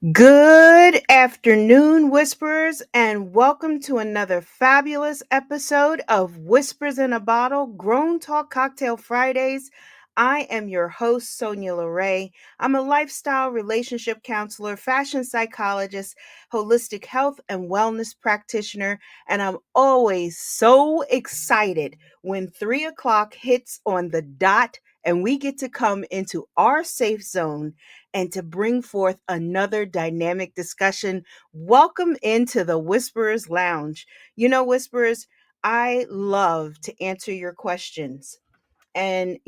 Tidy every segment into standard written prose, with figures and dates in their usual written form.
Good afternoon, Whisperers, and welcome to another fabulous episode of Whispers in a Bottle Grown Talk Cocktail Fridays. I am your host, Sonia LeRae. I'm a lifestyle relationship counselor, fashion psychologist, holistic health and wellness practitioner, and I'm always so excited when 3 o'clock hits on the dot and we get to come into our safe zone and to bring forth another dynamic discussion. Welcome into the Whisperers Lounge. Whisperers, I love to answer your questions. And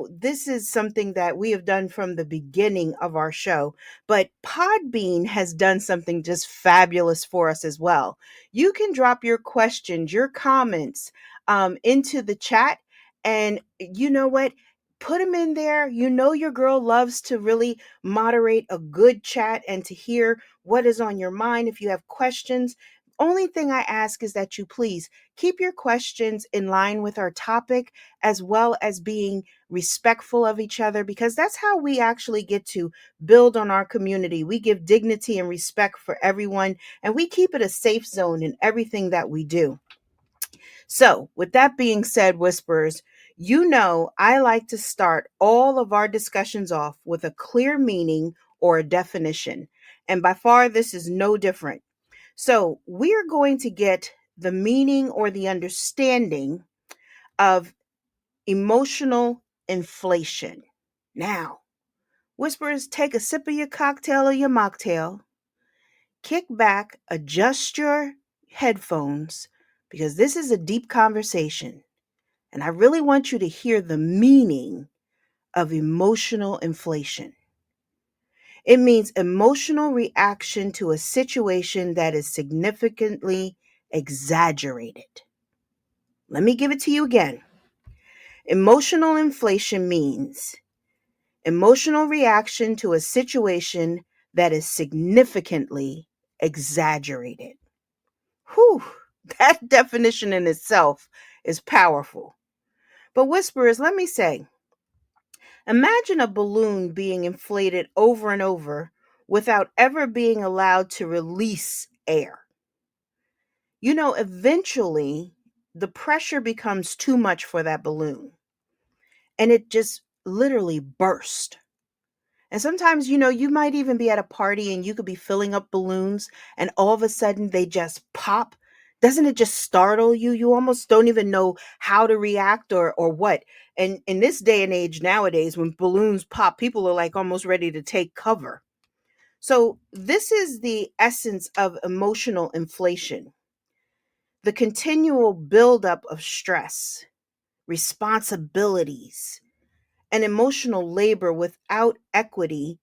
this is something that we have done from the beginning of our show. But Podbean has done something just fabulous for us as well. You can drop your questions, your comments into the chat. And you know what? Put them in there. Your girl loves to really moderate a good chat and to hear what is on your mind. If you have questions, only thing I ask is that you please keep your questions in line with our topic as well as being respectful of each other, because that's how we actually get to build on our community. We give dignity and respect for everyone, and we keep it a safe zone in everything that we do. So, with that being said, Whisperers, I like to start all of our discussions off with a clear meaning or a definition. And by far, this is no different. So, we're going to get the meaning or the understanding of emotional inflation. Now, Whisperers, take a sip of your cocktail or your mocktail, kick back, adjust your headphones, because this is a deep conversation. And I really want you to hear the meaning of emotional inflation. It means emotional reaction to a situation that is significantly exaggerated. Let me give it to you again. Emotional inflation means emotional reaction to a situation that is significantly exaggerated. Whew, that definition in itself is powerful. But Whisperers, let me say, imagine a balloon being inflated over and over without ever being allowed to release air. Eventually, the pressure becomes too much for that balloon and it just literally bursts. And sometimes, you might even be at a party and you could be filling up balloons and all of a sudden they just pop. Doesn't it just startle you? You almost don't even know how to react or what. And in this day and age nowadays, when balloons pop, people are like almost ready to take cover. So, this is the essence of emotional inflation, the continual buildup of stress, responsibilities, and emotional labor without equity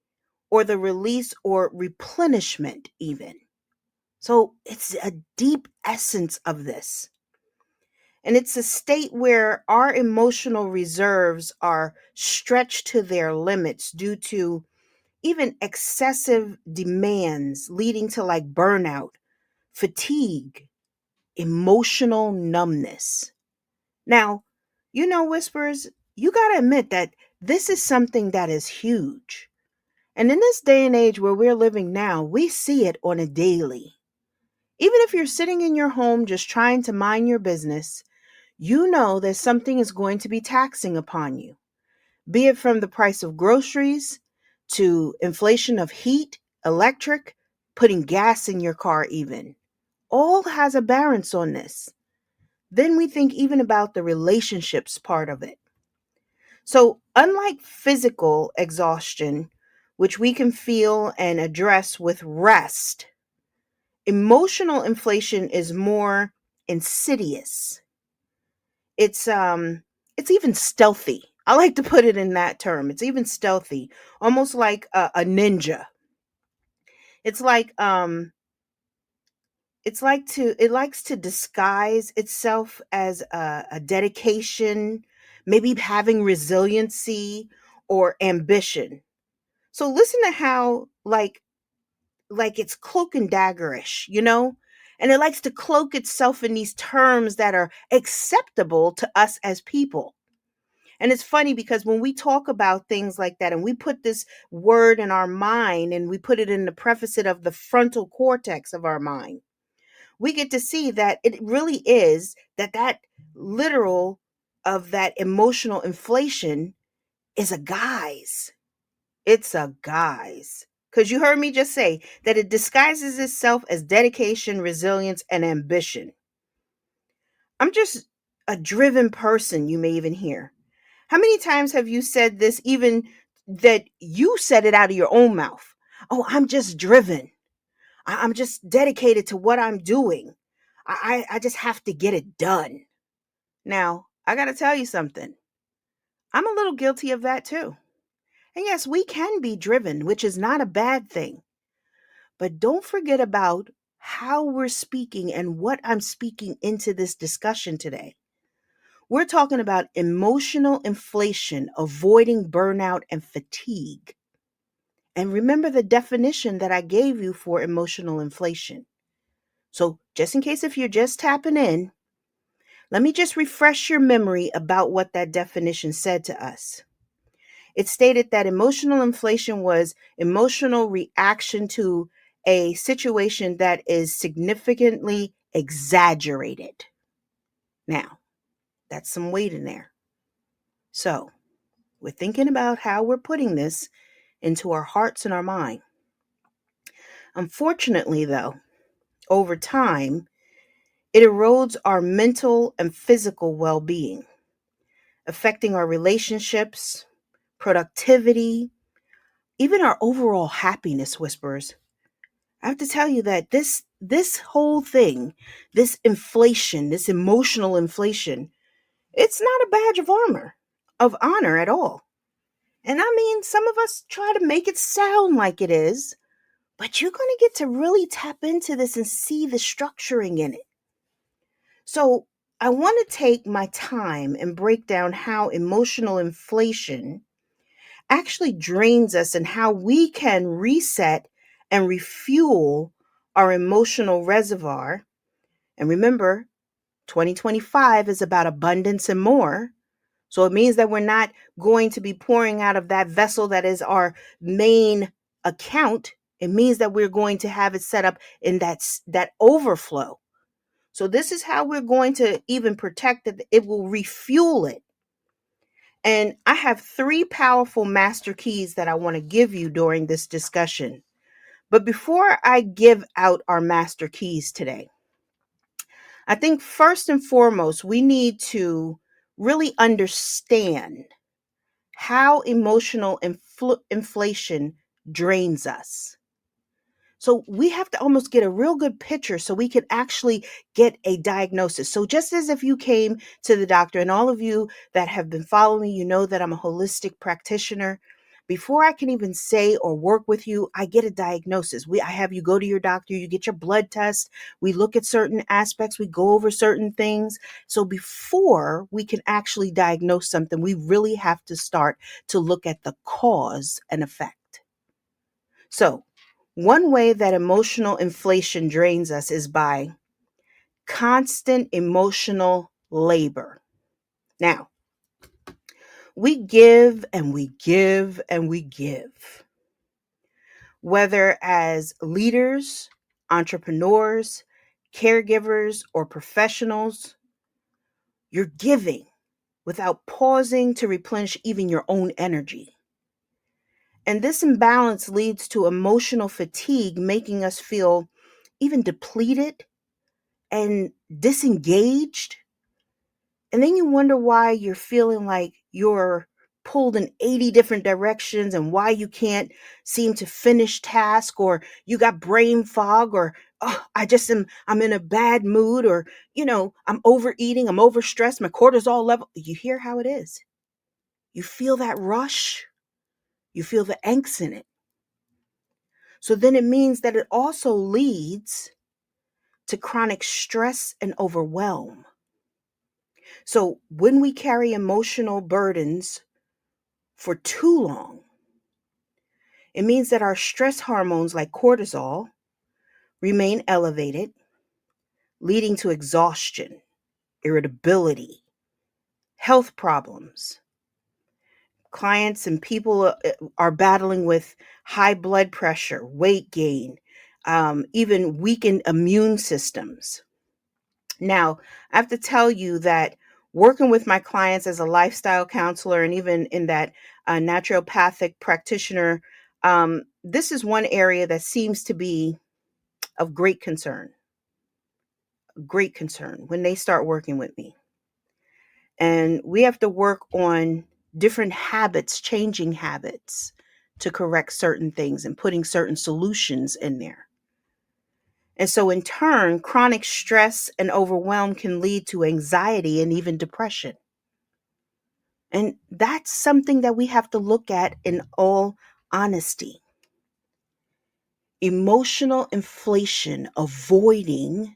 or the release or replenishment, even. So it's a deep essence of this. And it's a state where our emotional reserves are stretched to their limits due to even excessive demands, leading to like burnout, fatigue, emotional numbness. Now, Whispers, you got to admit that this is something that is huge. And in this day and age where we're living now, we see it on a daily. Even if you're sitting in your home just trying to mind your business, you know that something is going to be taxing upon you, be it from the price of groceries to inflation of heat, electric, putting gas in your car, even. All has a balance on this. Then we think even about the relationships part of it. So, unlike physical exhaustion, which we can feel and address with rest, emotional inflation is more insidious. It's even stealthy. I like to put it in that term. It's even stealthy, almost like a ninja. It's like it likes to disguise itself as a dedication, maybe having resiliency or ambition. So listen to how like it's cloak and daggerish, and it likes to cloak itself in these terms that are acceptable to us as people. And it's funny because when we talk about things like that and we put this word in our mind and we put it in the preface of the frontal cortex of our mind, we get to see that it really is that literal of that emotional inflation is a guise. It's a guise. Because you heard me just say that it disguises itself as dedication, resilience, and ambition. I'm just a driven person, you may even hear. How many times have you said this, even that you said it out of your own mouth? Oh, I'm just driven. I'm just dedicated to what I'm doing. I just have to get it done. Now, I got to tell you something. I'm a little guilty of that too. And yes, we can be driven, which is not a bad thing. But don't forget about how we're speaking and what I'm speaking into this discussion today. We're talking about emotional inflation, avoiding burnout and fatigue. And remember the definition that I gave you for emotional inflation. So, just in case if you're just tapping in, let me just refresh your memory about what that definition said to us. It stated that emotional inflation was emotional reaction to a situation that is significantly exaggerated. Now, that's some weight in there. So, we're thinking about how we're putting this into our hearts and our mind. Unfortunately, though, over time, it erodes our mental and physical well being, affecting our relationships, productivity, even our overall happiness, Whisperers. I have to tell you that this whole thing, this inflation, this emotional inflation, it's not a badge of honor at all. And I mean, some of us try to make it sound like it is, but you're going to get to really tap into this and see the structuring in it. So, I want to take my time and break down how emotional inflation actually drains us and how we can reset and refuel our emotional reservoir. And remember, 2025 is about abundance and more. So it means that we're not going to be pouring out of that vessel that is our main account. It means that we're going to have it set up in that overflow. So this is how we're going to even protect it. It will refuel it. And I have three powerful master keys that I want to give you during this discussion. But before I give out our master keys today, I think first and foremost, we need to really understand how emotional inflation drains us. So we have to almost get a real good picture so we can actually get a diagnosis. So just as if you came to the doctor, and all of you that have been following me, you know that I'm a holistic practitioner. Before I can even say or work with you, I get a diagnosis. I have you go to your doctor, you get your blood test, we look at certain aspects, we go over certain things. So before we can actually diagnose something, we really have to start to look at the cause and effect. So, one way that emotional inflation drains us is by constant emotional labor. Now, we give and we give and we give, whether as leaders, entrepreneurs, caregivers, or professionals, you're giving without pausing to replenish even your own energy. And this imbalance leads to emotional fatigue, making us feel even depleted and disengaged. And then you wonder why you're feeling like you're pulled in 80 different directions and why you can't seem to finish task, or you got brain fog, or oh, I'm in a bad mood, or I'm overeating, I'm overstressed, my cortisol level. You hear how it is. You feel that rush, you feel the angst in it. So then it means that it also leads to chronic stress and overwhelm. So when we carry emotional burdens for too long, it means that our stress hormones like cortisol remain elevated, leading to exhaustion, irritability, health problems. Clients and people are battling with high blood pressure, weight gain, even weakened immune systems. Now, I have to tell you that working with my clients as a lifestyle counselor and even in that naturopathic practitioner, this is one area that seems to be of great concern when they start working with me. And we have to work on different habits, changing habits to correct certain things and putting certain solutions in there. And so, in turn, chronic stress and overwhelm can lead to anxiety and even depression. And that's something that we have to look at in all honesty. Emotional inflation, avoiding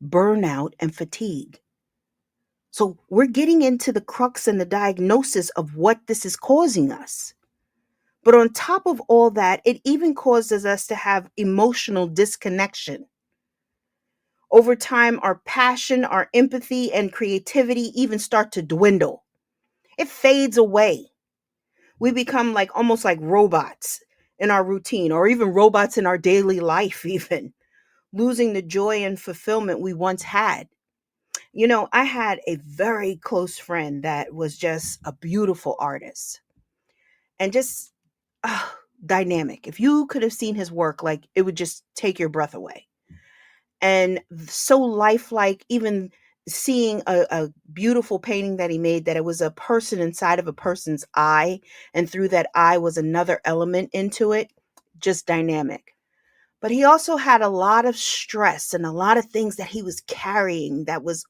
burnout and fatigue. So, we're getting into the crux and the diagnosis of what this is causing us. But on top of all that, it even causes us to have emotional disconnection. Over time, our passion, our empathy, and creativity even start to dwindle. It fades away. We become like almost like robots in our routine, or even robots in our daily life, even losing the joy and fulfillment we once had. I had a very close friend that was just a beautiful artist and just uh, dynamic. If you could have seen his work, like it would just take your breath away. And so lifelike, even seeing a beautiful painting that he made, that it was a person inside of a person's eye, and through that eye was another element into it, just dynamic. But he also had a lot of stress and a lot of things that he was carrying that was,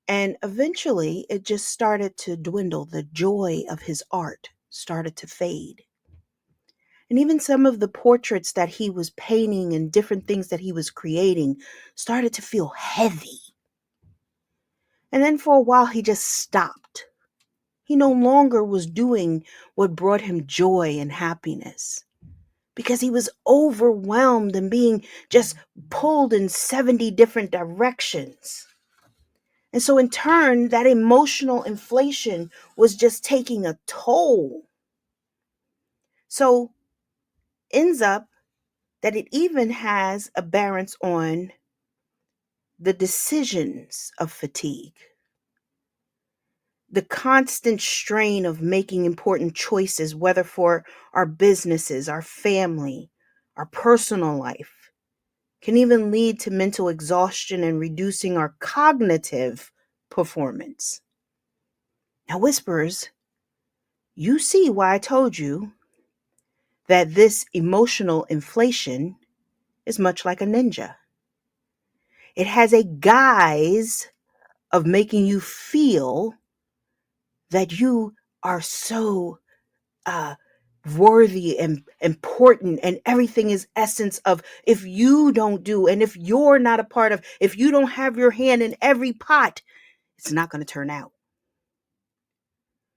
and eventually it just started to dwindle. The joy of his art started to fade. And even some of the portraits that he was painting and different things that he was creating started to feel heavy. And then for a while, he just stopped. He no longer was doing what brought him joy and happiness because he was overwhelmed and being just pulled in 70 different directions. And so, in turn, that emotional inflation was just taking a toll. So, ends up that it even has a bearance on the decisions of fatigue, the constant strain of making important choices, whether for our businesses, our family, our personal life, can even lead to mental exhaustion and reducing our cognitive performance. Now, Whispers, you see why I told you that this emotional inflation is much like a ninja. It has a guise of making you feel that you are so uh, worthy and important, and everything is essence of if you don't do, and if you're not a part of, if you don't have your hand in every pot, it's not going to turn out.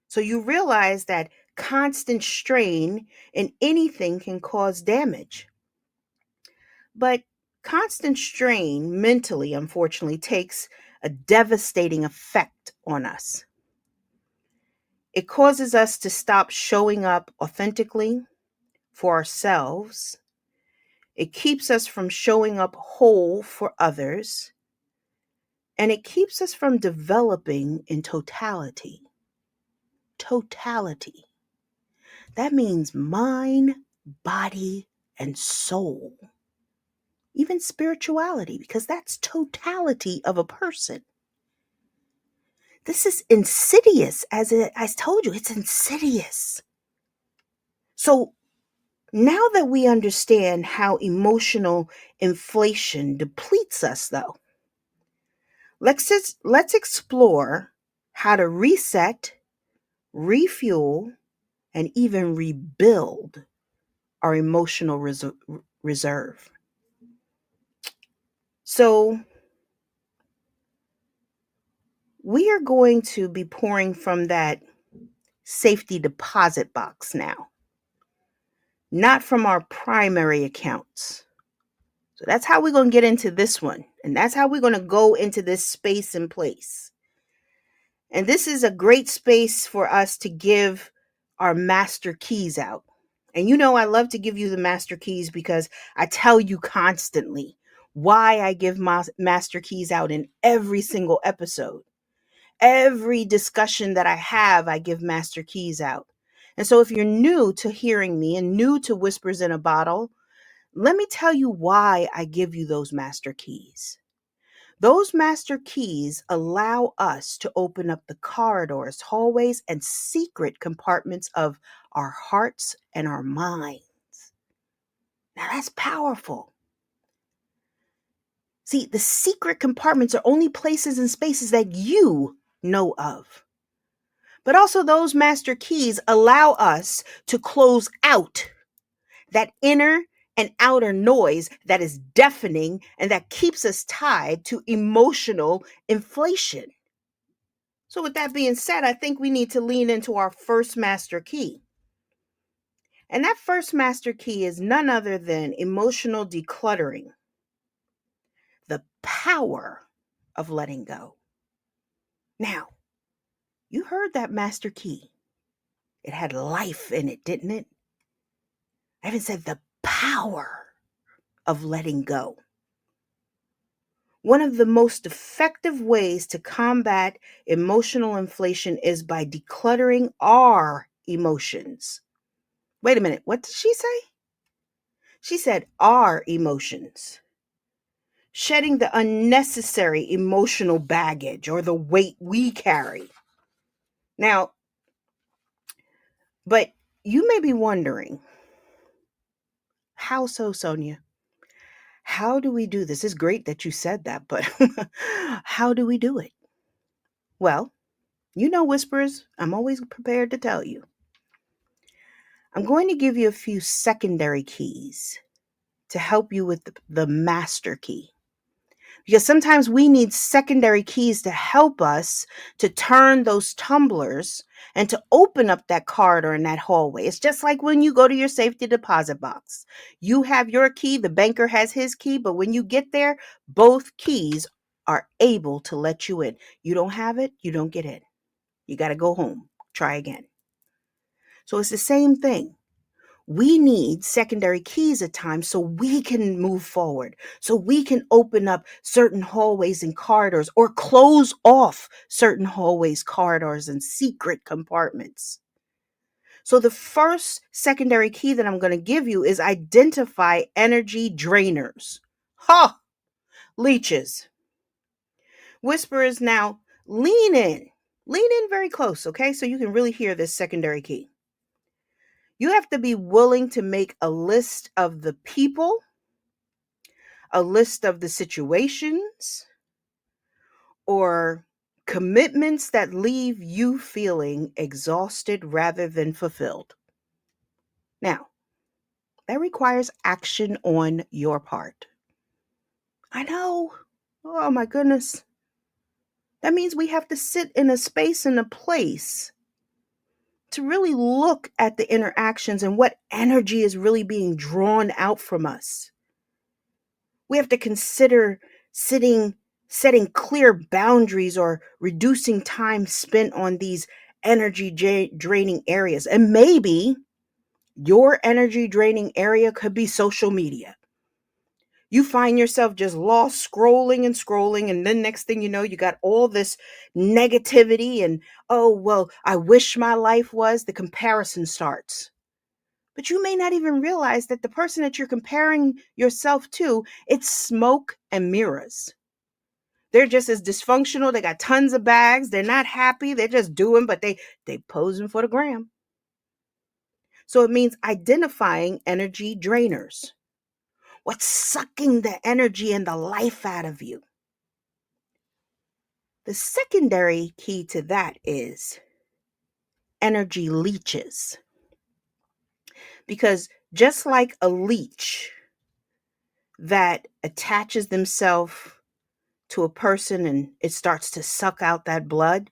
So you realize that constant strain in anything can cause damage. But constant strain mentally, unfortunately, takes a devastating effect on us. It causes us to stop showing up authentically for ourselves. It keeps us from showing up whole for others. And it keeps us from developing in totality. Totality. That means mind, body, and soul. Even spirituality, because that's totality of a person. This is insidious, I told you, it's insidious. So now that we understand how emotional inflation depletes us, though, let's explore how to reset, refuel, and even rebuild our emotional reserve. So we are going to be pouring from that safety deposit box now, not from our primary accounts. So that's how we're going to get into this one. And that's how we're going to go into this space and place. And this is a great space for us to give our master keys out. And you know, I love to give you the master keys because I tell you constantly why I give my master keys out in every single episode. Every discussion that I have, I give master keys out. And so if you're new to hearing me and new to Whispers in a Bottle, let me tell you why I give you those master keys. Those master keys allow us to open up the corridors, hallways, and secret compartments of our hearts and our minds. Now that's powerful. See, the secret compartments are only places and spaces that you know of. But also, those master keys allow us to close out that inner and outer noise that is deafening and that keeps us tied to emotional inflation. So, with that being said, I think we need to lean into our first master key. And that first master key is none other than emotional decluttering, the power of letting go. Now, you heard that master key. It had life in it, didn't it? I even said the power of letting go. One of the most effective ways to combat emotional inflation is by decluttering our emotions. Wait a minute, what did she say? She said our emotions. Shedding the unnecessary emotional baggage or the weight we carry. Now, but you may be wondering, how so, Sonia? How do we do this? It's great that you said that, but how do we do it? Well, you know, Whispers, I'm always prepared to tell you. I'm going to give you a few secondary keys to help you with the master key. Because sometimes we need secondary keys to help us to turn those tumblers and to open up that corridor and that hallway. It's just like when you go to your safety deposit box. You have your key, the banker has his key, but when you get there, both keys are able to let you in. You don't have it, you don't get in. You got to go home. Try again. So it's the same thing. We need secondary keys at times so we can move forward, so we can open up certain hallways and corridors or close off certain hallways, corridors, and secret compartments. So the first secondary key that I'm going to give you is identify energy drainers. Ha! Leeches. Whisperers, now lean in. Lean in very close, okay? So you can really hear this secondary key. You have to be willing to make a list of the people, a list of the situations, or commitments that leave you feeling exhausted rather than fulfilled. Now, that requires action on your part. I know. Oh my goodness. That means we have to sit in a space and a place to really look at the interactions and what energy is really being drawn out from us. We have to consider setting clear boundaries or reducing time spent on these energy draining areas. And maybe your energy draining area could be social media. You find yourself just lost scrolling and scrolling, and then next thing you know, you got all this negativity and, oh, well, I wish my life was. The comparison starts. But you may not even realize that the person that you're comparing yourself to, it's smoke and mirrors. They're just as dysfunctional. They got tons of bags. They're not happy. They're just doing, but they posing for the gram. So it means identifying energy drainers. What's sucking the energy and the life out of you? The secondary key to that is energy leeches. Because just like a leech that attaches themselves to a person and it starts to suck out that blood,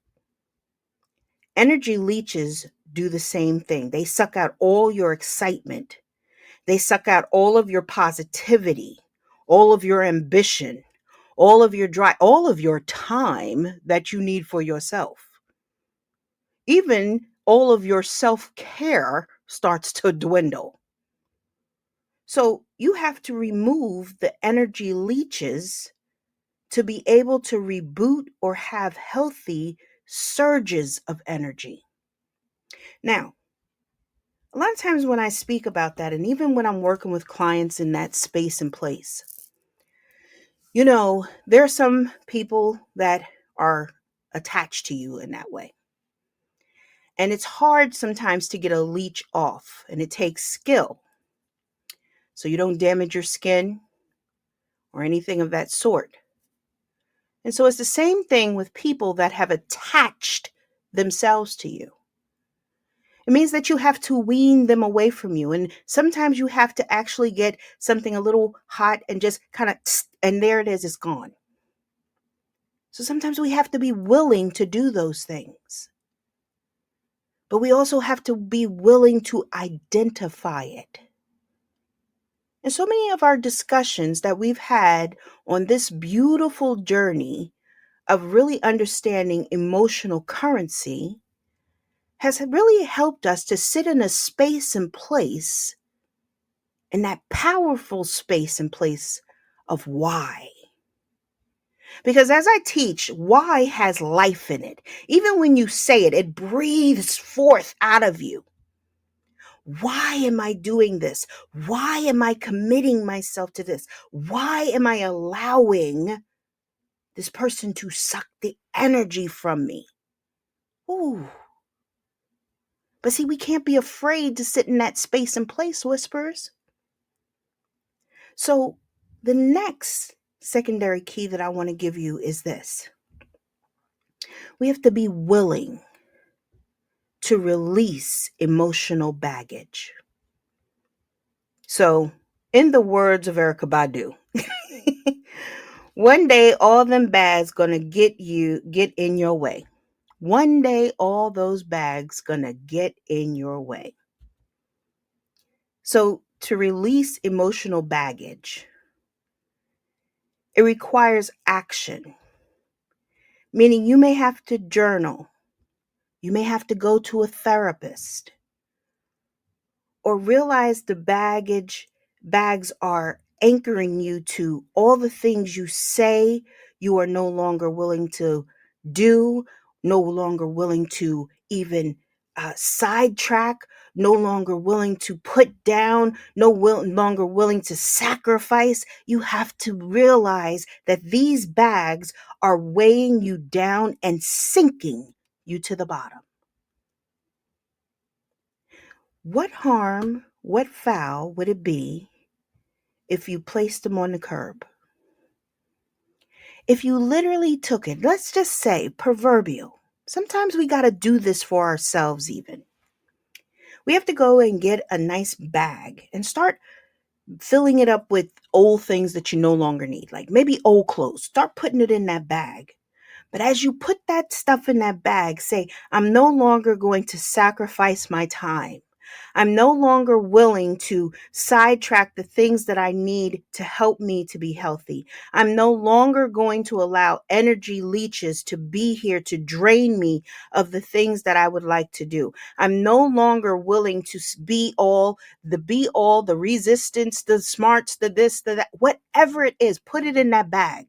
energy leeches do the same thing. They suck out all your excitement. They suck out all of your positivity, all of your ambition, all of your drive, all of your time that you need for yourself. even all of your self-care starts to dwindle. So you have to remove the energy leeches to be able to reboot or have healthy surges of energy. Now, a lot of times when I speak about that, and even when I'm working with clients in that space and place, there are some people that are attached to you in that way. And it's hard sometimes to get a leech off, and it takes skill. So you don't damage your skin or anything of that sort. And so it's the same thing with people that have attached themselves to you. It means that you have to wean them away from you. And sometimes you have to actually get something a little hot and just kind of, and there it is, it's gone. So sometimes we have to be willing to do those things. But we also have to be willing to identify it. And so many of our discussions that we've had on this beautiful journey of really understanding emotional currency has really helped us to sit in a space and place, in that powerful space and place of why. Because as I teach, why has life in it. Even when you say it, it breathes forth out of you. Why am I doing this? Why am I committing myself to this? Why am I allowing this person to suck the energy from me? Ooh. But see, we can't be afraid to sit in that space and place, whispers. So the next secondary key that I want to give you is this. We have to be willing to release emotional baggage. So, in the words of Erykah Badu, one day all them bags gonna get in your way. One day all those bags gonna get in your way. So, to release emotional baggage, it requires action, meaning you may have to journal, you may have to go to a therapist, or realize the bags are anchoring you to all the things you say you are no longer willing to do, no longer willing to even sidetrack, no longer willing to put down, longer willing to sacrifice. You have to realize that these bags are weighing you down and sinking you to the bottom. What harm, what foul would it be if you placed them on the curb? If you literally took it, let's just say proverbial. Sometimes we got to do this for ourselves even. We have to go and get a nice bag and start filling it up with old things that you no longer need, like maybe old clothes. Start putting it in that bag. But as you put that stuff in that bag, say, I'm no longer going to sacrifice my time. I'm no longer willing to sidetrack the things that I need to help me to be healthy. I'm no longer going to allow energy leeches to be here to drain me of the things that I would like to do. I'm no longer willing to be all, the resistance, the smarts, the this, the that, whatever it is, put it in that bag.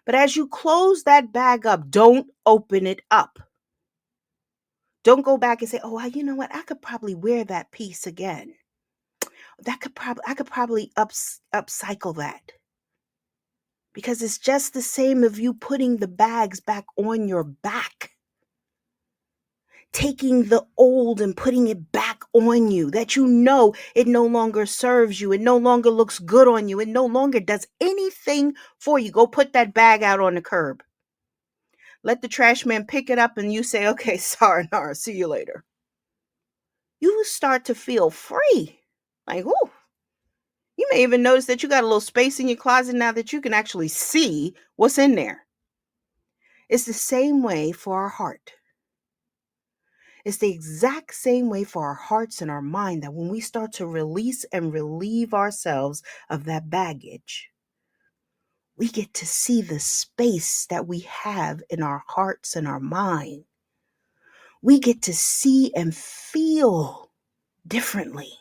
But as you close that bag up, don't open it up. Don't go back and say, oh, you know what? I could probably wear that piece again. I could probably upcycle that. Because it's just the same of you putting the bags back on your back. Taking the old and putting it back on you, that you know it no longer serves you. It no longer looks good on you. It no longer does anything for you. Go put that bag out on the curb. Let the trash man pick it up and you say, okay, sayonara, see you later. You start to feel free. Like, ooh. You may even notice that you got a little space in your closet now that you can actually see what's in there. It's the same way for our heart. It's the exact same way for our hearts and our mind, that when we start to release and relieve ourselves of that baggage, we get to see the space that we have in our hearts and our mind. we get to see and feel differently.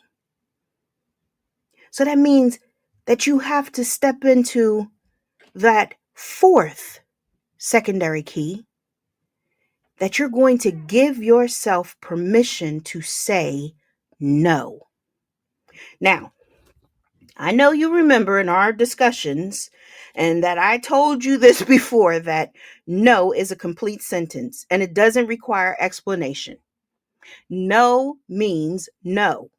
So that means that you have to step into that fourth secondary key, that you're going to give yourself permission to say no. Now, I know you remember in our discussions and that I told you this before, that no is a complete sentence and it doesn't require explanation. No means no.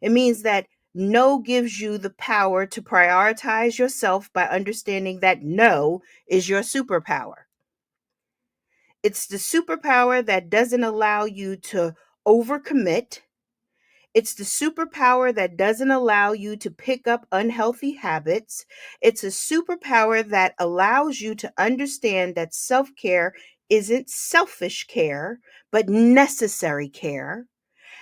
It means that no gives you the power to prioritize yourself by understanding that no is your superpower. It's the superpower that doesn't allow you to overcommit. It's the superpower that doesn't allow you to pick up unhealthy habits. It's a superpower that allows you to understand that self care isn't selfish care, but necessary care.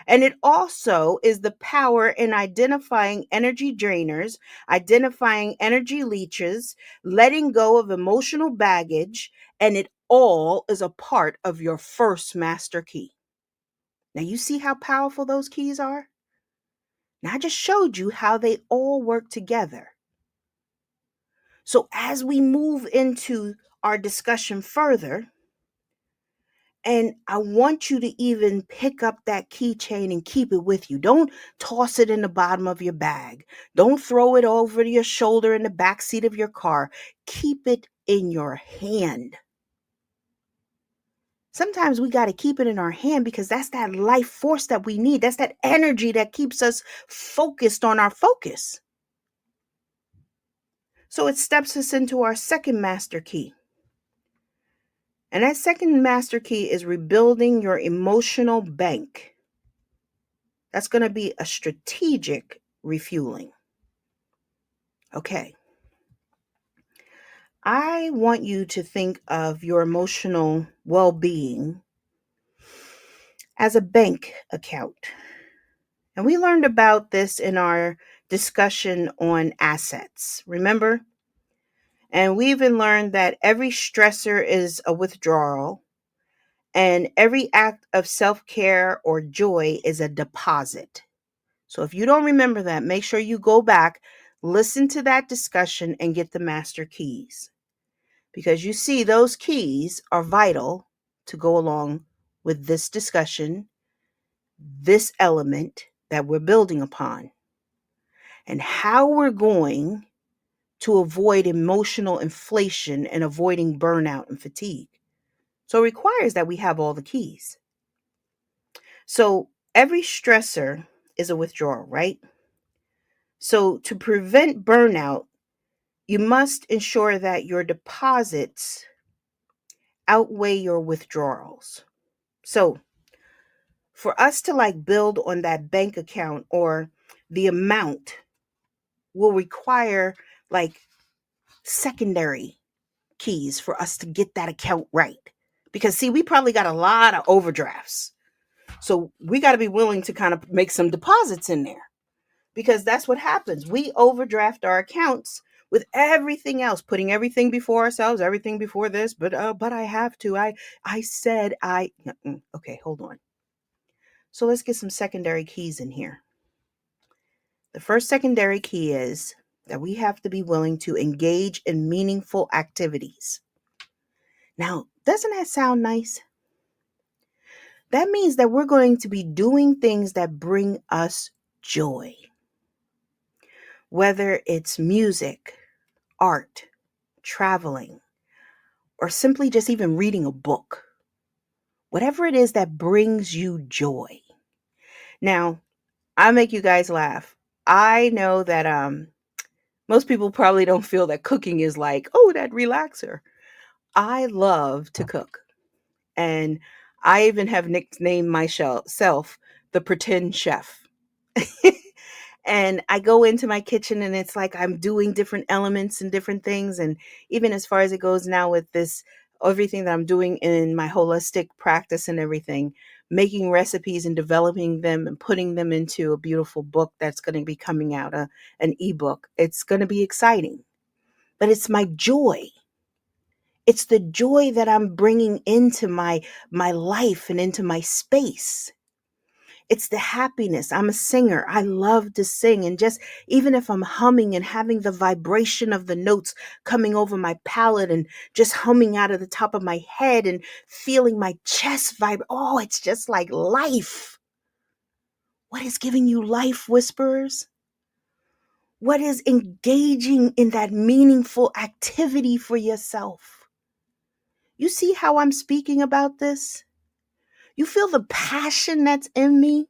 And it also is the power in identifying energy drainers, identifying energy leeches, letting go of emotional baggage, and it all is a part of your first master key. Now, you see how powerful those keys are? Now, I just showed you how they all work together. So, as we move into our discussion further, and I want you to even pick up that keychain and keep it with you. Don't toss it in the bottom of your bag. Don't throw it over your shoulder in the back seat of your car. Keep it in your hand. Sometimes we got to keep it in our hand because that's that life force that we need. That's that energy that keeps us focused on our focus. So it steps us into our second master key. And that second master key is rebuilding your emotional bank. That's going to be a strategic refueling. Okay. I want you to think of your emotional well-being as a bank account. And we learned about this in our discussion on assets. Remember? And we even learned that every stressor is a withdrawal, and every act of self-care or joy is a deposit. So if you don't remember that, make sure you go back, listen to that discussion, and get the master keys. Because you see, those keys are vital to go along with this discussion, this element that we're building upon, and how we're going to avoid emotional inflation and avoiding burnout and fatigue. So it requires that we have all the keys. So every stressor is a withdrawal, right? So to prevent burnout, you must ensure that your deposits outweigh your withdrawals. So for us to build on that bank account, or the amount will require secondary keys for us to get that account right. Because see, we probably got a lot of overdrafts. So we got to be willing to kind of make some deposits in there, because that's what happens. We overdraft our accounts with everything else, putting everything before ourselves, everything before this. But I have to. I said I. Okay, hold on. So let's get some secondary keys in here. The first secondary key is that we have to be willing to engage in meaningful activities. Now, doesn't that sound nice? That means that we're going to be doing things that bring us joy. Whether it's music, art, traveling, or simply just even reading a book. Whatever it is that brings you joy. Now, I make you guys laugh. I know that most people probably don't feel that cooking is that relaxer. I love to cook. And I even have nicknamed myself the pretend chef. And I go into my kitchen and it's like I'm doing different elements and different things. And even as far as it goes now with this, everything that I'm doing in my holistic practice and everything, making recipes and developing them and putting them into a beautiful book that's going to be coming out, an ebook. It's going to be exciting, but it's my joy. It's the joy that I'm bringing into my life and into my space. It's the happiness. I'm a singer. I love to sing. And just even if I'm humming and having the vibration of the notes coming over my palate and just humming out of the top of my head and feeling my chest vibrate. Oh, it's just like life. What is giving you life, whisperers? What is engaging in that meaningful activity for yourself? You see how I'm speaking about this? You feel the passion that's in me?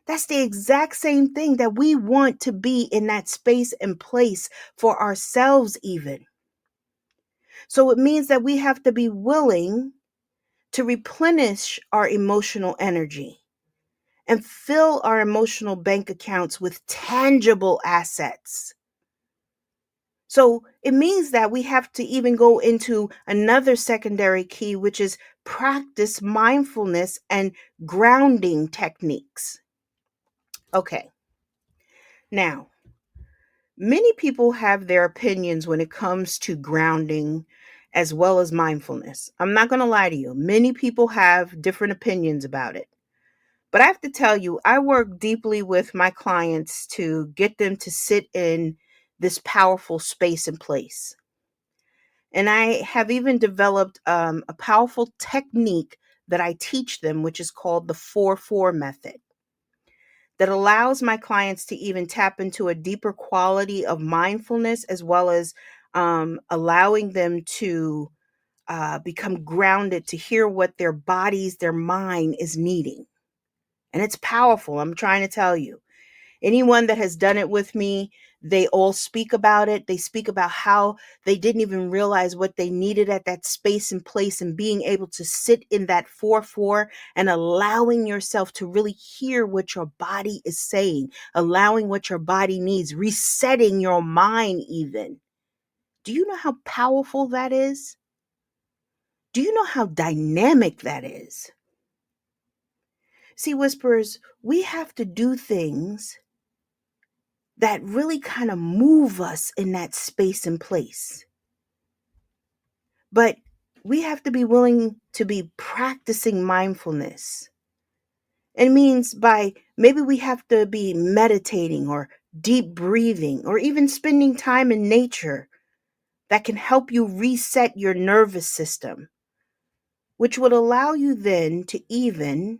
That's the exact same thing that we want to be in that space and place for ourselves, even. So it means that we have to be willing to replenish our emotional energy and fill our emotional bank accounts with tangible assets. So it means that we have to even go into another secondary key, which is practice mindfulness and grounding techniques. Okay, now, many people have their opinions when it comes to grounding as well as mindfulness. I'm not going to lie to you. Many people have different opinions about it. But I have to tell you, I work deeply with my clients to get them to sit in this powerful space and place. And I have even developed a powerful technique that I teach them, which is called the 4-4 method, that allows my clients to even tap into a deeper quality of mindfulness, as well as allowing them to become grounded to hear what their bodies, their mind is needing. And it's powerful. I'm trying to tell you. Anyone that has done it with me, they all speak about it. They speak about how they didn't even realize what they needed at that space and place, and being able to sit in that 4-4 and allowing yourself to really hear what your body is saying, allowing what your body needs, resetting your mind even. Do you know how powerful that is? Do you know how dynamic that is? See, whisperers, we have to do things that really kind of move us in that space and place. But we have to be willing to be practicing mindfulness. It means by maybe we have to be meditating or deep breathing or even spending time in nature that can help you reset your nervous system, which would allow you then to even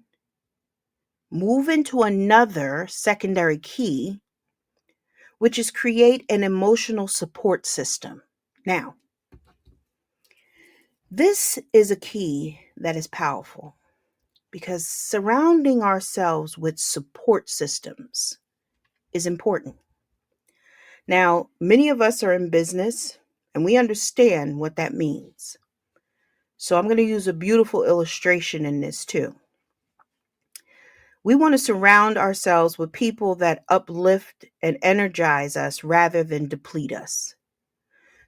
move into another secondary key, which is create an emotional support system. Now, this is a key that is powerful because surrounding ourselves with support systems is important. Now, many of us are in business and we understand what that means. So I'm going to use a beautiful illustration in this too. We want to surround ourselves with people that uplift and energize us rather than deplete us.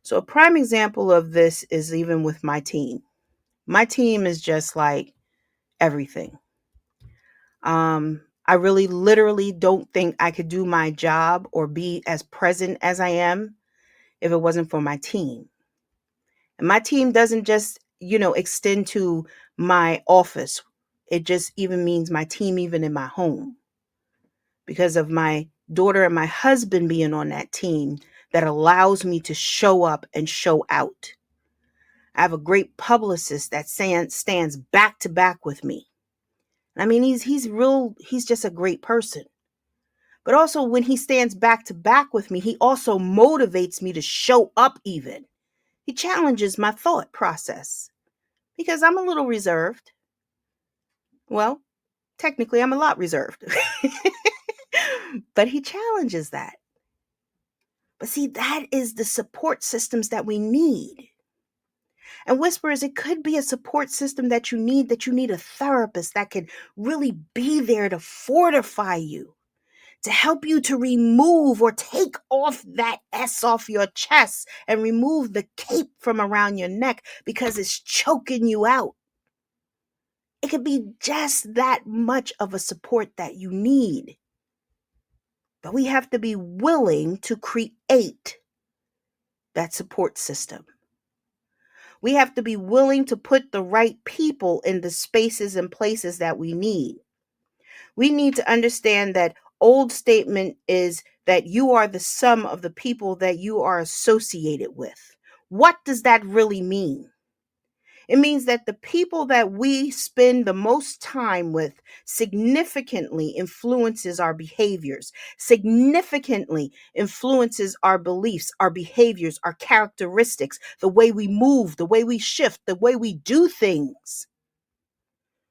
So a prime example of this is even with my team. My team is just like everything. I really literally don't think I could do my job or be as present as I am if it wasn't for my team. And my team doesn't just, extend to my office. It just even means my team even in my home, because of my daughter and my husband being on that team that allows me to show up and show out. I have a great publicist that stands back to back with me. I mean, he's just a great person. But also when he stands back to back with me, he also motivates me to show up even. He challenges my thought process because I'm a little reserved. Well, technically I'm a lot reserved. But he challenges that. But see, that is the support systems that we need. And whisperers, it could be a support system that you need a therapist that can really be there to fortify you, to help you to remove or take off that S off your chest and remove the cape from around your neck because it's choking you out. It could be just that much of a support that you need. But we have to be willing to create that support system. We have to be willing to put the right people in the spaces and places that we need. We need to understand that old statement is that you are the sum of the people that you are associated with. What does that really mean? It means that the people that we spend the most time with significantly influences our behaviors, significantly influences our beliefs, our behaviors, our characteristics, the way we move, the way we shift, the way we do things.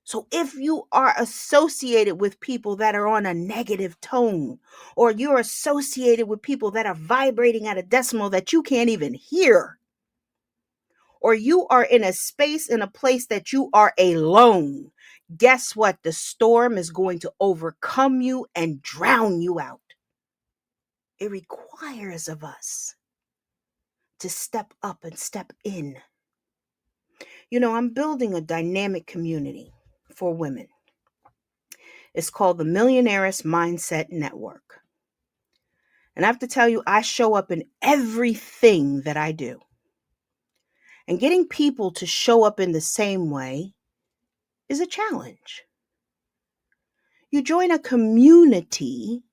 So if you are associated with people that are on a negative tone, or you're associated with people that are vibrating at a decimal that you can't even hear, or you are in a space, in a place that you are alone, guess what? The storm is going to overcome you and drown you out. It requires of us to step up and step in. I'm building a dynamic community for women. It's called the Millionaires Mindset Network. And I have to tell you, I show up in everything that I do. And getting people to show up in the same way is a challenge. You join a community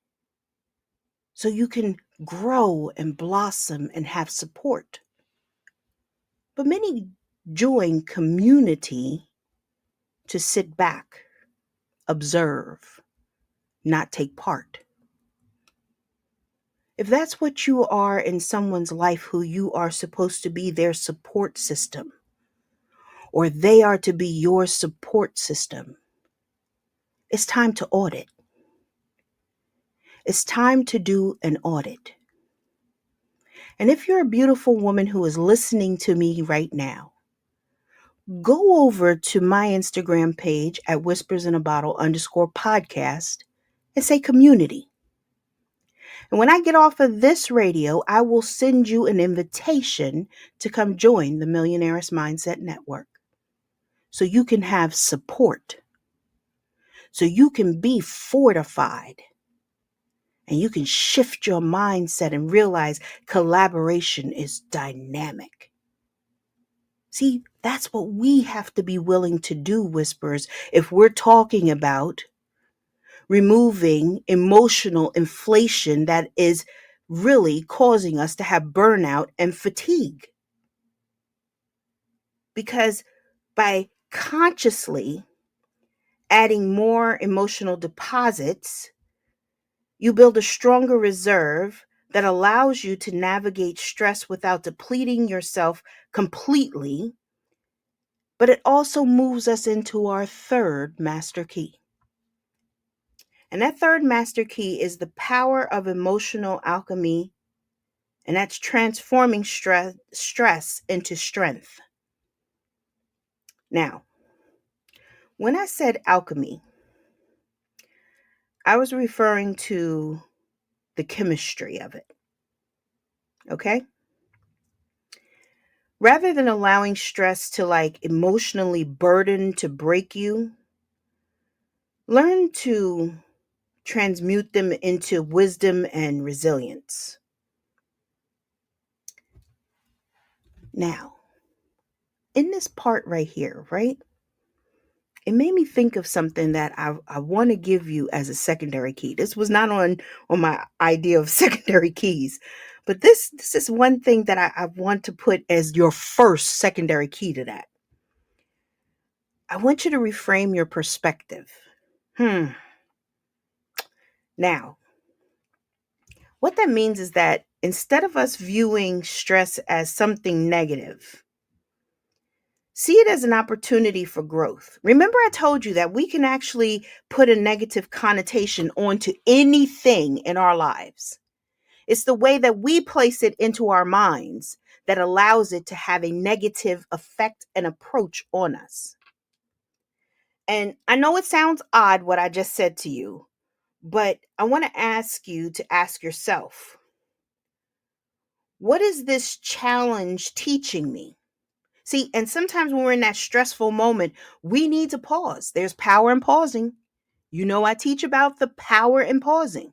so you can grow and blossom and have support. But many join community to sit back, observe, not take part. If that's what you are in someone's life, who you are supposed to be their support system, or they are to be your support system, it's time to audit. It's time to do an audit. And if you're a beautiful woman who is listening to me right now, go over to my Instagram page at whispersinabottle_podcast and say community. And when I get off of this radio, I will send you an invitation to come join the Millionaires Mindset Network so you can have support, so you can be fortified, and you can shift your mindset and realize collaboration is dynamic. See, that's what we have to be willing to do, Whispers, if we're talking about removing emotional inflation that is really causing us to have burnout and fatigue. Because by consciously adding more emotional deposits, you build a stronger reserve that allows you to navigate stress without depleting yourself completely. But it also moves us into our third master key. And that third master key is the power of emotional alchemy, and that's transforming stress into strength. Now, when I said alchemy, I was referring to the chemistry of it. Okay? Rather than allowing stress to emotionally burden to break you, learn to transmute them into wisdom and resilience. Now, in this part right here, right? It made me think of something that I want to give you as a secondary key. This was not on my idea of secondary keys, but this is one thing that I want to put as your first secondary key to that. I want you to reframe your perspective. Now, what that means is that instead of us viewing stress as something negative, see it as an opportunity for growth. Remember, I told you that we can actually put a negative connotation onto anything in our lives. It's the way that we place it into our minds that allows it to have a negative effect and approach on us. And I know it sounds odd what I just said to you, but I want to ask you to ask yourself, what is this challenge teaching me? See, and sometimes when we're in that stressful moment, we need to pause. There's power in pausing. I teach about the power in pausing.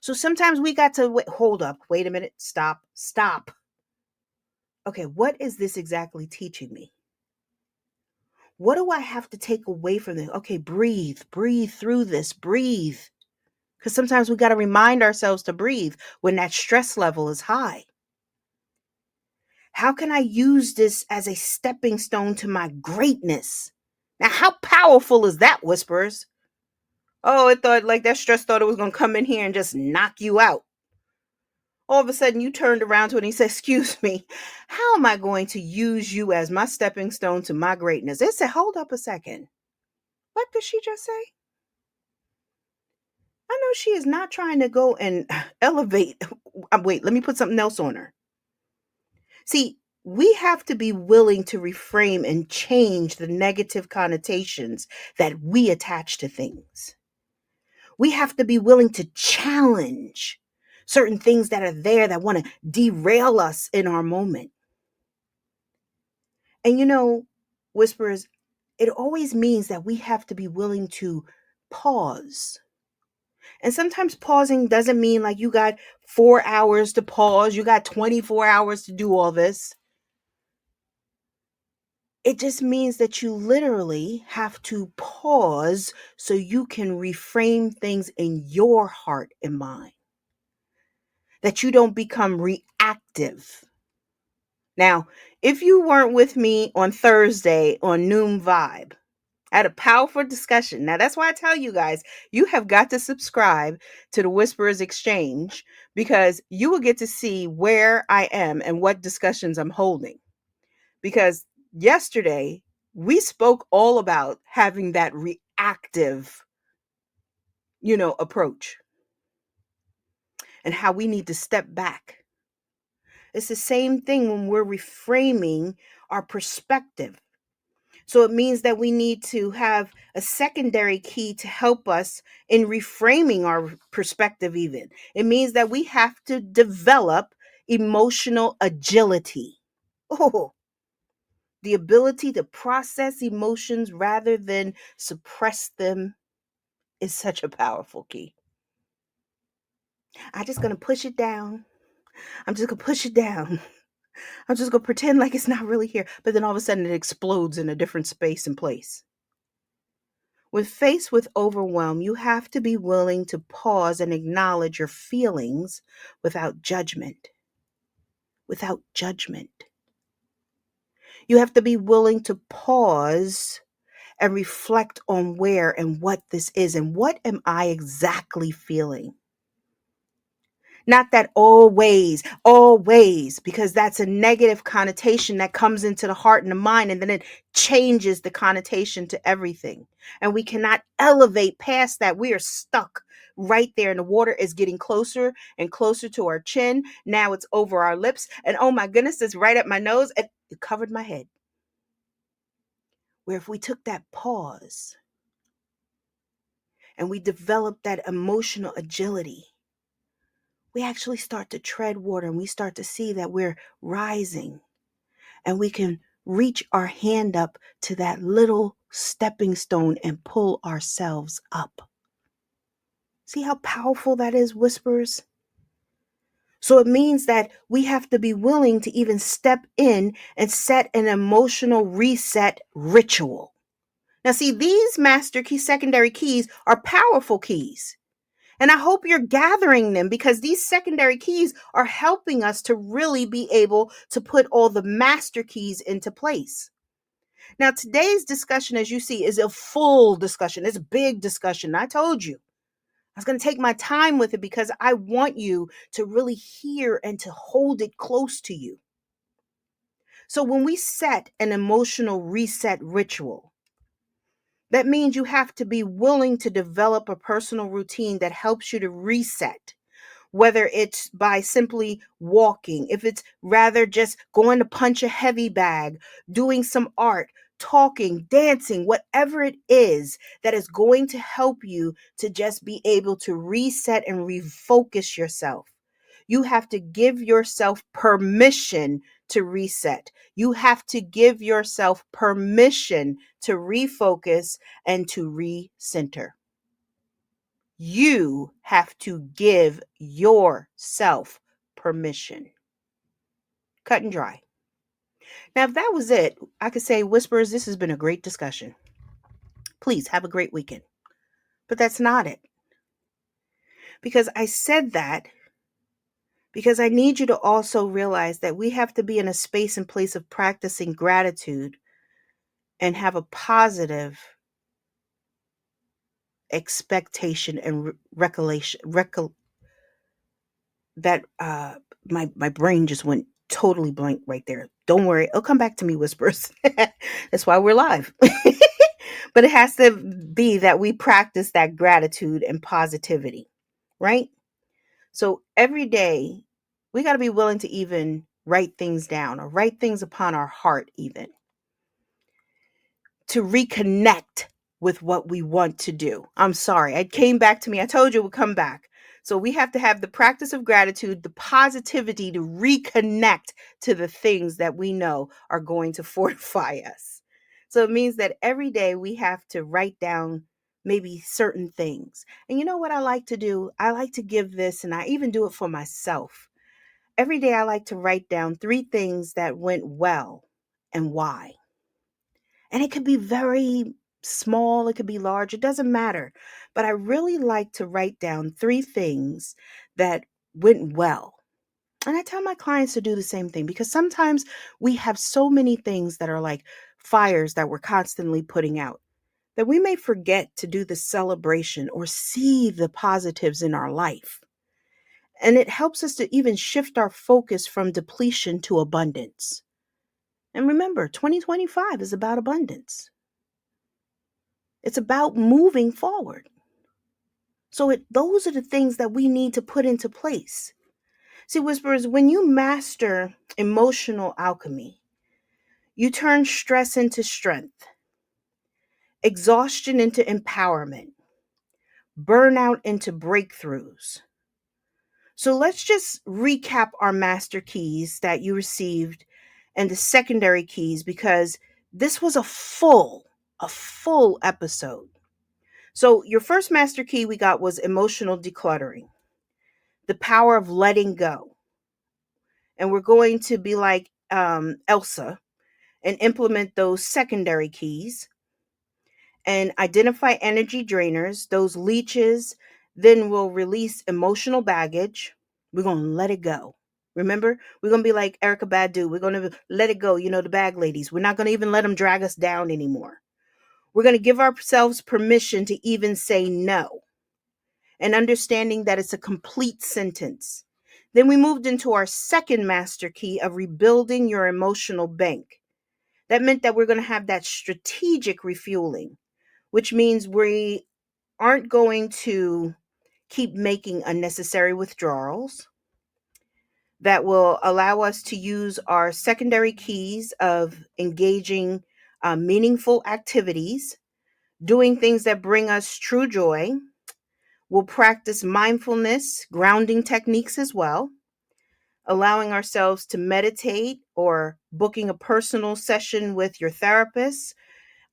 So sometimes we got to hold up, wait a minute, stop. okay, what is this exactly teaching me? What do I have to take away from this? Okay, breathe through this, breathe. Because sometimes we got to remind ourselves to breathe when that stress level is high. How can I use this as a stepping stone to my greatness? Now, how powerful is that, Whispers? Oh, it thought like that stress thought it was going to come in here and just knock you out. All of a sudden, you turned around to it and he said, excuse me, how am I going to use you as my stepping stone to my greatness? It said, hold up a second. What did she just say? I know she is not trying to go and elevate. Wait, let me put something else on her. See, we have to be willing to reframe and change the negative connotations that we attach to things. We have to be willing to challenge certain things that are there that want to derail us in our moment. And Whispers, it always means that we have to be willing to pause. And sometimes pausing doesn't mean like you got 4 hours to pause, you got 24 hours to do all this. It just means that you literally have to pause so you can reframe things in your heart and mind, that you don't become reactive. Now, if you weren't with me on Thursday on Noon Vibe, I had a powerful discussion. Now, that's why I tell you guys, you have got to subscribe to the Whisperers Exchange because you will get to see where I am and what discussions I'm holding. Because yesterday, we spoke all about having that reactive, approach and how we need to step back. It's the same thing when we're reframing our perspective. So it means that we need to have a secondary key to help us in reframing our perspective, even. It means that we have to develop emotional agility. Oh, the ability to process emotions rather than suppress them is such a powerful key. I'm just going to push it down. I'm just going to push it down. I'm just going to pretend like it's not really here. But then all of a sudden it explodes in a different space and place. When faced with overwhelm, you have to be willing to pause and acknowledge your feelings without judgment. Without judgment. You have to be willing to pause and reflect on where and what this is and what am I exactly feeling. Not that always, because that's a negative connotation that comes into the heart and the mind, and then it changes the connotation to everything. And we cannot elevate past that. We are stuck right there, and the water is getting closer and closer to our chin. Now it's over our lips, and oh my goodness, it's right at my nose, and it covered my head. Where if we took that pause and we developed that emotional agility, we actually start to tread water and we start to see that we're rising and we can reach our hand up to that little stepping stone and pull ourselves up. See how powerful that is, Whispers? So it means that we have to be willing to even step in and set an emotional reset ritual. Now, see, these master key, secondary keys are powerful keys. And I hope you're gathering them because these secondary keys are helping us to really be able to put all the master keys into place. Now, today's discussion, as you see, is a full discussion. It's a big discussion. I told you I was going to take my time with it because I want you to really hear and to hold it close to you. So when we set an emotional reset ritual, that means you have to be willing to develop a personal routine that helps you to reset, whether it's by simply walking, if it's rather just going to punch a heavy bag, doing some art, talking, dancing, whatever it is that is going to help you to just be able to reset and refocus yourself. You have to give yourself permission to reset. You have to give yourself permission to refocus and to recenter. You have to give yourself permission. Cut and dry. Now, if that was it, I could say, Whispers, this has been a great discussion. Please have a great weekend. But that's not it. Because I said that because I need you to also realize that we have to be in a space and place of practicing gratitude and have a positive expectation and recollection. That my brain just went totally blank right there. Don't worry, it'll come back to me, Whispers. That's why we're live. But it has to be that we practice that gratitude and positivity, right? So every day, we got to be willing to even write things down or write things upon our heart, even to reconnect with what we want to do. I'm sorry, it came back to me. I told you it would come back. So we have to have the practice of gratitude, the positivity to reconnect to the things that we know are going to fortify us. So it means that every day we have to write down maybe certain things. And you know what I like to do? I like to give this, and I even do it for myself. Every day I like to write down 3 things that went well and why. And it could be very small, it could be large, it doesn't matter. But I really like to write down 3 things that went well. And I tell my clients to do the same thing because sometimes we have so many things that are like fires that we're constantly putting out that we may forget to do the celebration or see the positives in our life. And it helps us to even shift our focus from depletion to abundance. And remember, 2025 is about abundance. It's about moving forward. So those are the things that we need to put into place. See, Whisperers, when you master emotional alchemy, you turn stress into strength, exhaustion into empowerment, burnout into breakthroughs. So let's just recap our master keys that you received and the secondary keys because this was a full episode. So your first master key we got was emotional decluttering, the power of letting go. And we're going to be like Elsa and implement those secondary keys and identify energy drainers, those leeches. Then we'll release emotional baggage. We're going to let it go. Remember, we're going to be like Erica Badu. We're going to let it go. You know, the bag ladies. We're not going to even let them drag us down anymore. We're going to give ourselves permission to even say no and understanding that it's a complete sentence. Then we moved into our second master key of rebuilding your emotional bank. That meant that we're going to have that strategic refueling, which means we aren't going to keep making unnecessary withdrawals. That will allow us to use our secondary keys of engaging meaningful activities, doing things that bring us true joy. We'll practice mindfulness, grounding techniques as well, allowing ourselves to meditate or booking a personal session with your therapist.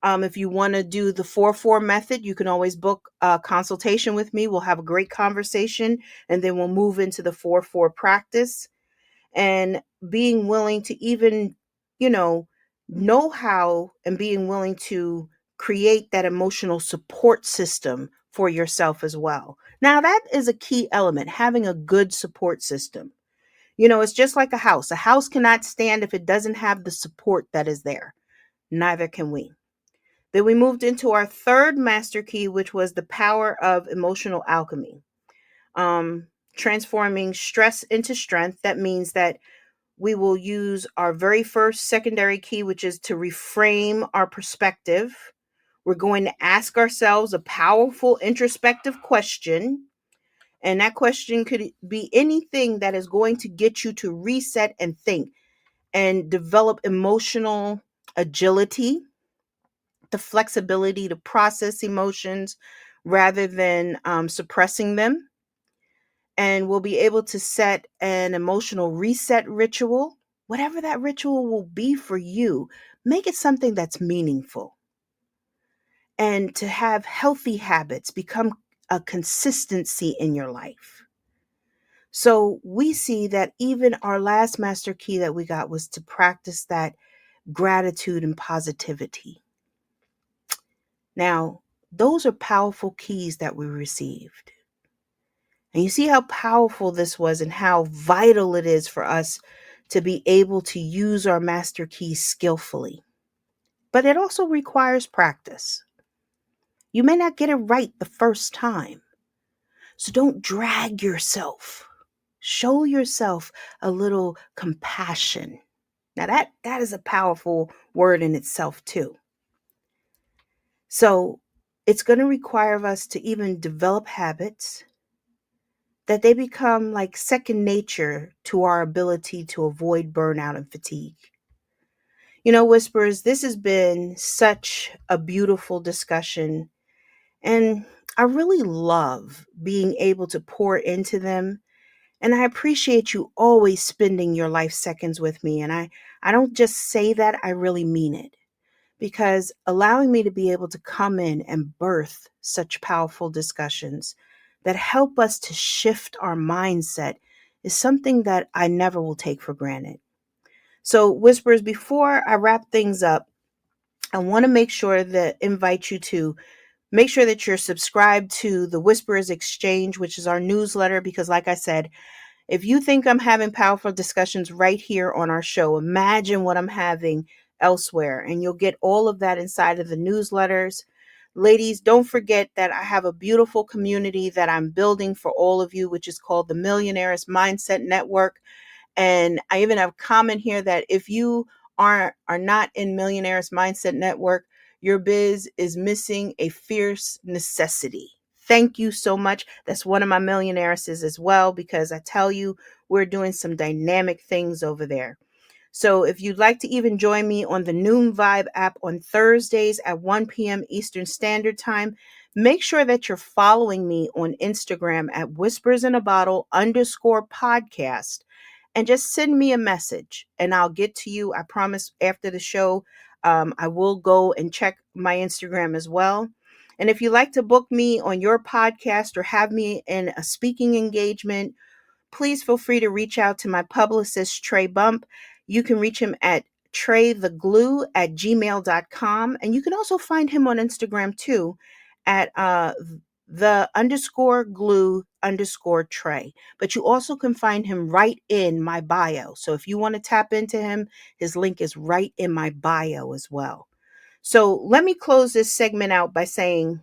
If you want to do the 4-4 method, you can always book a consultation with me. We'll have a great conversation and then we'll move into the 4-4 practice and being willing to even, you know how and being willing to create that emotional support system for yourself as well. Now, that is a key element, having a good support system. It's just like a house. A house cannot stand if it doesn't have the support that is there. Neither can we. Then we moved into our third master key, which was the power of emotional alchemy. Um, Transforming stress into strength. That means that we will use our very first secondary key, which is to reframe our perspective. We're going to ask ourselves a powerful introspective question. And that question could be anything that is going to get you to reset and think and develop emotional agility, the flexibility to process emotions rather than suppressing them. And we'll be able to set an emotional reset ritual. Whatever that ritual will be for you, make it something that's meaningful. And to have healthy habits become a consistency in your life. So we see that even our last master key that we got was to practice that gratitude, and positivity. Now, those are powerful keys that we received. And you see how powerful this was and how vital it is for us to be able to use our master keys skillfully. But it also requires practice. You may not get it right the first time. So don't drag yourself. Show yourself a little compassion. Now that is a powerful word in itself too. So it's going to require us to even develop habits that they become like second nature to our ability to avoid burnout and fatigue. Whispers, this has been such a beautiful discussion, and I really love being able to pour into them. And I appreciate you always spending your life seconds with me. And I don't just say that, I really mean it. Because allowing me to be able to come in and birth such powerful discussions that help us to shift our mindset is something that I never will take for granted. So, Whispers, before I wrap things up, I want to make sure that invite you to make sure that you're subscribed to the Whispers Exchange, which is our newsletter, because like I said, if you think I'm having powerful discussions right here on our show, imagine what I'm having elsewhere. And you'll get all of that inside of the newsletters. Ladies, don't forget that I have a beautiful community that I'm building for all of you, which is called the Millionaires Mindset Network. And I even have a comment here that if you are not in Millionaires Mindset Network, your biz is missing a fierce necessity. Thank you so much. That's one of my millionaires as well, because I tell you, we're doing some dynamic things over there. So if you'd like to even join me on the Noon Vibe app on Thursdays at 1 p.m. Eastern Standard Time, make sure that you're following me on Instagram at whispersinabottle_podcast and just send me a message and I'll get to you. I promise after the show, I will go and check my Instagram as well. And if you'd like to book me on your podcast or have me in a speaking engagement, please feel free to reach out to my publicist, Trey Bump. You can reach him at treytheglue@gmail.com. And you can also find him on Instagram too at the_glue_Trey. But you also can find him right in my bio. So if you want to tap into him, his link is right in my bio as well. So let me close this segment out by saying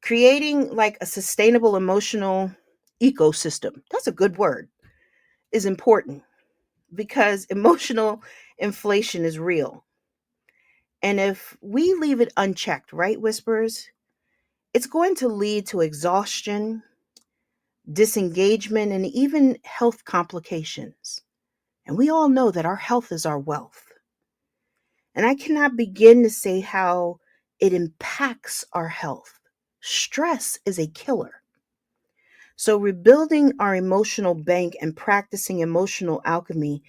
creating like a sustainable emotional ecosystem, that's a good word, is important because emotional inflation is real. And if we leave it unchecked, right, Whispers, it's going to lead to exhaustion, disengagement, and even health complications. And we all know that our health is our wealth. And I cannot begin to say how it impacts our health. Stress is a killer. So, rebuilding our emotional bank and practicing emotional alchemy,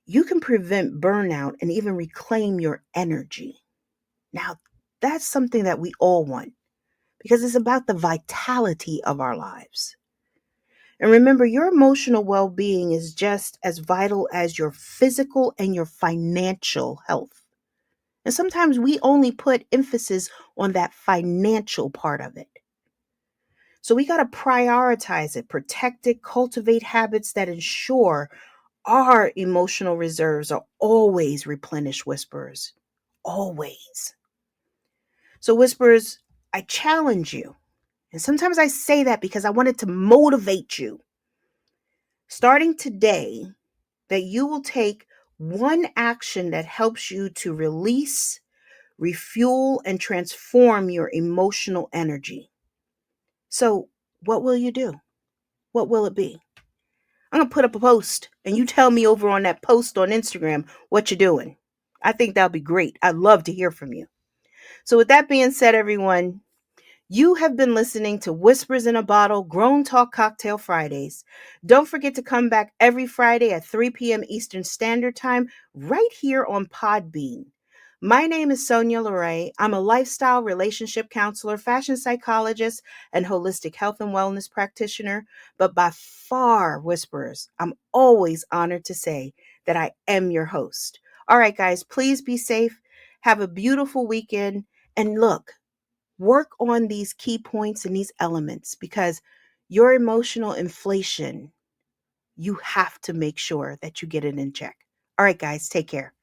you can prevent burnout and even reclaim your energy. Now, that's something that we all want because it's about the vitality of our lives. And remember, your emotional well being is just as vital as your physical and your financial health. And sometimes we only put emphasis on that financial part of it. So we got to prioritize it, protect it, cultivate habits that ensure our emotional reserves are always replenished, Whispers. Always. So, Whispers, I challenge you. And sometimes I say that because I wanted to motivate you. Starting today, that you will take one action that helps you to release, refuel, and transform your emotional energy. So, what will you do? What will it be? I'm going to put up a post and you tell me over on that post on Instagram what you're doing. I think that'll be great. I'd love to hear from you. So, with that being said, everyone, you have been listening to Whispers in a Bottle Grown Talk Cocktail Fridays. Don't forget to come back every Friday at 3 p.m. Eastern Standard Time right here on Podbean. My name is Sonia Lorray. I'm a lifestyle relationship counselor, fashion psychologist, and holistic health and wellness practitioner. But by far, Whisperers, I'm always honored to say that I am your host. All right, guys, please be safe. Have a beautiful weekend. And look, work on these key points and these elements because your emotional inflation, you have to make sure that you get it in check. All right, guys, take care.